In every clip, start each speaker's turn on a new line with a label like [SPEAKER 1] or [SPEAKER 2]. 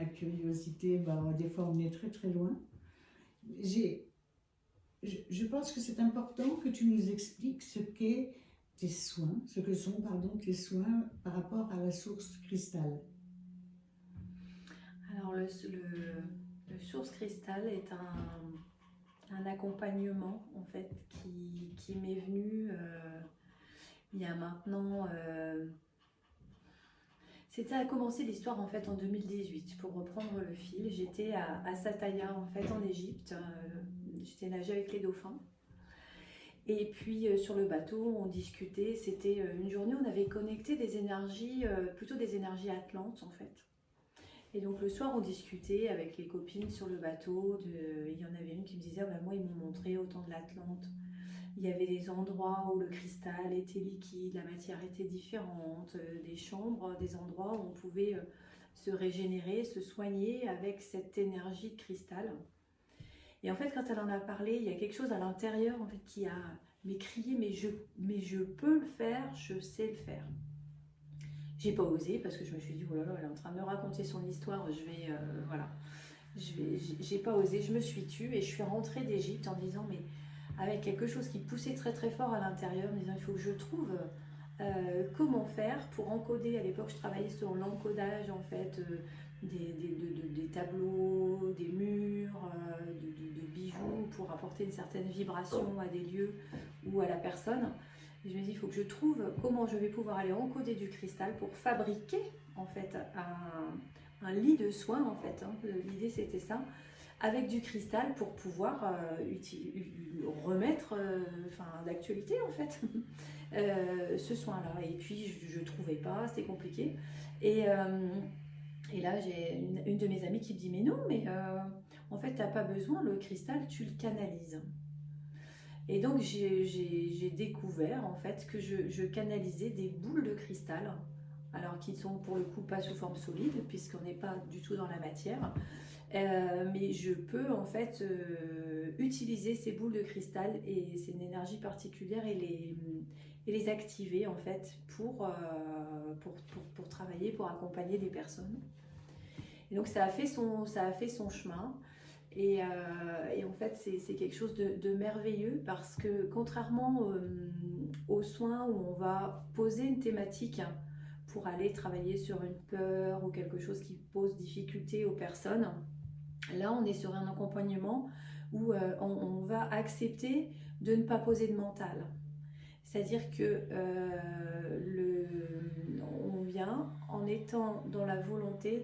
[SPEAKER 1] ma curiosité, des fois on est très très loin. J'ai, je pense que c'est important que tu nous expliques ce qu'est tes soins, ce que sont, pardon, tes soins par rapport à la source cristal.
[SPEAKER 2] Alors le source cristal est un accompagnement en fait qui m'est venu il y a maintenant. C'était à commencer l'histoire en fait en 2018 pour reprendre le fil. J'étais à Sataya en fait en Égypte. J'étais nager avec les dauphins. Et puis sur le bateau, on discutait. C'était une journée où on avait connecté des énergies, plutôt des énergies atlantes en fait. Et donc le soir, on discutait avec les copines sur le bateau. Il y en avait une qui me disait ah, bah, moi, ils m'ont montré au temps de l'Atlante. Il y avait des endroits où le cristal était liquide, la matière était différente, des chambres, des endroits où on pouvait se régénérer, se soigner avec cette énergie de cristal. Et en fait, quand elle en a parlé, il y a quelque chose à l'intérieur en fait, qui a crié mais je peux le faire, je sais le faire. J'ai pas osé parce que je me suis dit, oh là là, elle est en train de me raconter son histoire, voilà. J'ai pas osé, je me suis tue et je suis rentrée d'Égypte en disant, mais avec quelque chose qui poussait très très fort à l'intérieur, en disant, il faut que je trouve comment faire pour encoder. À l'époque, je travaillais sur l'encodage en fait, des tableaux, des murs, de bijoux pour apporter une certaine vibration à des lieux ou à la personne. Et je me dis, il faut que je trouve comment je vais pouvoir aller encoder du cristal pour fabriquer en fait un lit de soins en fait. L'idée c'était ça, avec du cristal pour pouvoir remettre d'actualité en fait ce soin-là. Et puis je ne trouvais pas, c'était compliqué. Et là j'ai une de mes amies qui me dit mais non, mais en fait t'as pas besoin, le cristal tu le canalises. Et donc j'ai découvert en fait que je canalisais des boules de cristal, alors qui ne sont pour le coup pas sous forme solide, puisqu'on n'est pas du tout dans la matière. Mais je peux en fait utiliser ces boules de cristal, et c'est une énergie particulière, et les activer en fait pour travailler, pour accompagner des personnes. Et donc ça a fait son chemin. Et en fait, c'est quelque chose de merveilleux parce que contrairement aux soins où on va poser une thématique pour aller travailler sur une peur ou quelque chose qui pose difficulté aux personnes, là on est sur un accompagnement où on va accepter de ne pas poser de mental. C'est-à-dire que on vient en étant dans la volonté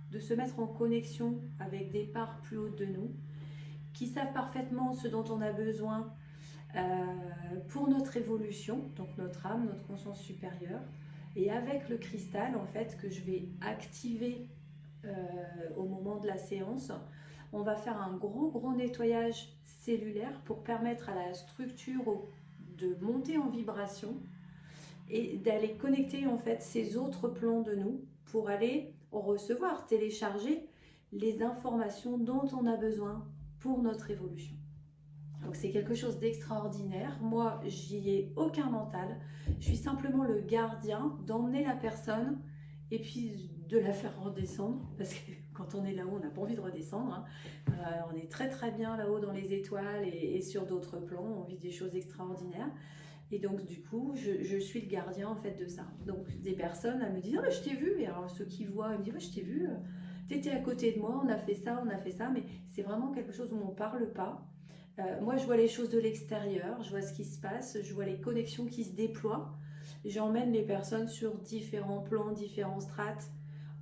[SPEAKER 2] de se mettre en connexion avec des parts plus hautes de nous, qui savent parfaitement ce dont on a besoin pour notre évolution, donc notre âme, notre conscience supérieure. Et avec le cristal, en fait, que je vais activer au moment de la séance, on va faire un gros nettoyage cellulaire pour permettre à la structure de monter en vibration et d'aller connecter en fait ces autres plans de nous pour aller recevoir, télécharger les informations dont on a besoin pour notre évolution. Donc c'est quelque chose d'extraordinaire. Moi, j'y ai aucun mental. Je suis simplement le gardien d'emmener la personne et puis de la faire redescendre, parce que quand on est là-haut, on n'a pas envie de redescendre. On est très très bien là-haut dans les étoiles et sur d'autres plans, on vit des choses extraordinaires. Et donc du coup, je suis le gardien en fait de ça. Donc des personnes, elles me disent « Ah mais je t'ai vu », et alors ceux qui voient, ils me disent « Ouais, je t'ai vu, t'étais à côté de moi, on a fait ça », mais c'est vraiment quelque chose où on ne parle pas. Moi, je vois les choses de l'extérieur, je vois ce qui se passe, je vois les connexions qui se déploient. J'emmène les personnes sur différents plans, différents strates,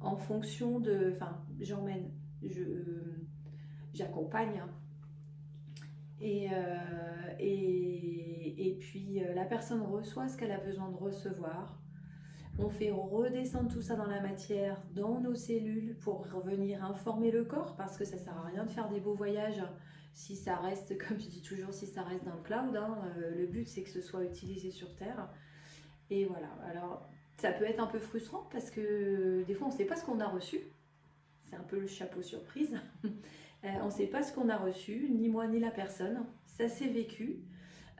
[SPEAKER 2] en fonction de... Enfin, j'accompagne. Et puis, la personne reçoit ce qu'elle a besoin de recevoir. On fait redescendre tout ça dans la matière, dans nos cellules, pour revenir informer le corps, parce que ça ne sert à rien de faire des beaux voyages si ça reste, comme je dis toujours, si ça reste dans le cloud. Le but, c'est que ce soit utilisé sur Terre. Et voilà, alors ça peut être un peu frustrant parce que des fois, on ne sait pas ce qu'on a reçu. C'est un peu le chapeau surprise. On ne sait pas ce qu'on a reçu, ni moi ni la personne. Ça s'est vécu.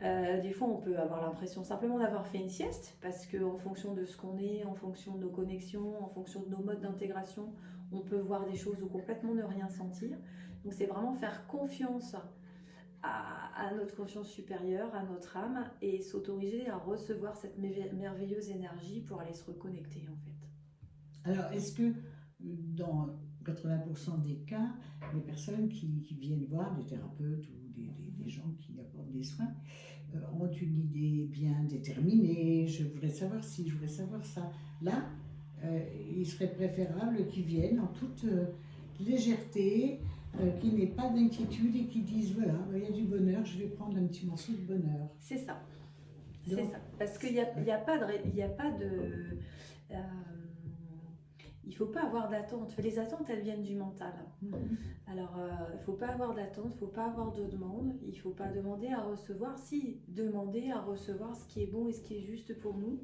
[SPEAKER 2] Des fois, on peut avoir l'impression simplement d'avoir fait une sieste, parce qu'en fonction de ce qu'on est, en fonction de nos connexions, en fonction de nos modes d'intégration, on peut voir des choses ou complètement ne rien sentir. Donc c'est vraiment faire confiance à notre conscience supérieure, à notre âme, et s'autoriser à recevoir cette merveilleuse énergie pour aller se reconnecter en fait.
[SPEAKER 1] Alors, est-ce que dans 80% des cas, les personnes qui viennent voir des thérapeutes ou des gens qui apportent des soins ont une idée bien déterminée, je voudrais savoir ci, je voudrais savoir ça. Là, il serait préférable qu'ils viennent en toute légèreté, qu'il n'ait pas d'inquiétude et qu'ils disent voilà, il y a du bonheur, je vais prendre un petit morceau de bonheur.
[SPEAKER 2] C'est ça.
[SPEAKER 1] Donc,
[SPEAKER 2] C'est ça. Parce qu'il n'y a pas de. Il ne faut pas avoir d'attente. Les attentes, elles viennent du mental. Alors, il ne faut pas avoir d'attente, il ne faut pas avoir de demande. Il ne faut pas demander à recevoir. Si, demander à recevoir ce qui est bon et ce qui est juste pour nous.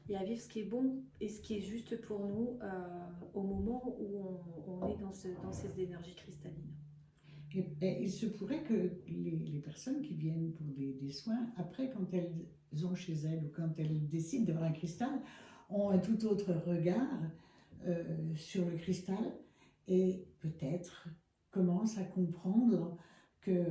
[SPEAKER 2] Et à vivre ce qui est bon et ce qui est juste pour nous au moment où on est dans ces énergies cristallines.
[SPEAKER 1] Et il se pourrait que les personnes qui viennent pour des soins, après, quand elles ont chez elles ou quand elles décident d'avoir un cristal, ont un tout autre regard sur le cristal et peut-être commencent à comprendre que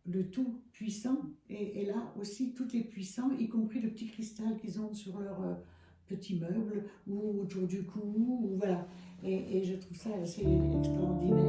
[SPEAKER 1] le tout puissant est là aussi, tout est puissant, y compris le petit cristal qu'ils ont sur leur petit meuble ou autour du cou, ou voilà. Et je trouve ça assez extraordinaire.